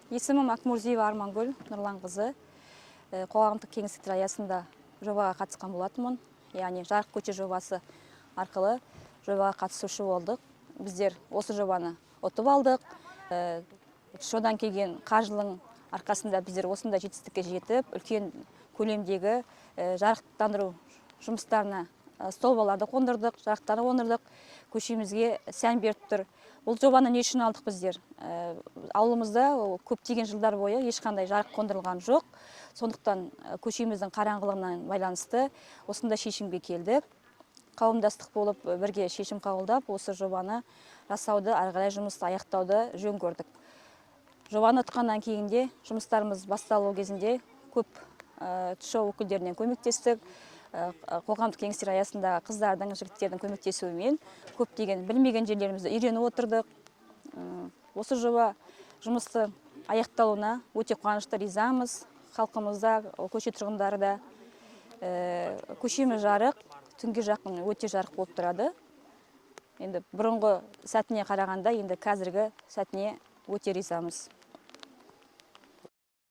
Есімім Акмурзиева Армангүл Нұрланқызы. Қоғамдық кеңестіктер аясында жобаға қатысқан болатынмын. Яғни жарық көше жобасы арқылы жобаға қатысушы болдық. Біздер осы жобаны ұтып алдық. Шодан келген қаржының арқасында біздер осында жетістікке жетіп, үлкен көлемдегі жарықтандыру жұмыстарына столбаларды қондырдық, жарықтарды қондырдық, көшемізге сән беріп тұр. Бұл жобаны не үшін алдық біздер? Ауылымызда көптеген жылдар бойы ешқандай жарық қондырылған жоқ. Сондықтан көшеміздің қараңғылығынан байланысты осында шешімге келдік. Қауымдастық болып бірге шешім қабылдап, осы жобаны жасауды, ары қарай жұмысты аяқтауды жөн көрдік. Жобаны ұтқаннан кейінде жұмыстарымыз басталу кезінде көп ТШО өкілдерінен көмектестік. Қоғамдық кеңестер аясында қыздардың, жігіттердің көмектесуімен көптеген білмеген жерлерімізді үйреніп отырдық. Осы жоба жұмысты аяқталуына өте қуанышты ризамыз. Халқымызда, көше тұрғындары да көшеміз жарық, түнге жақын өте жарық болып тұрады. Енді бұрынғы сәтіне қарағанда, енді қазіргі сәтіне өте ризамыз.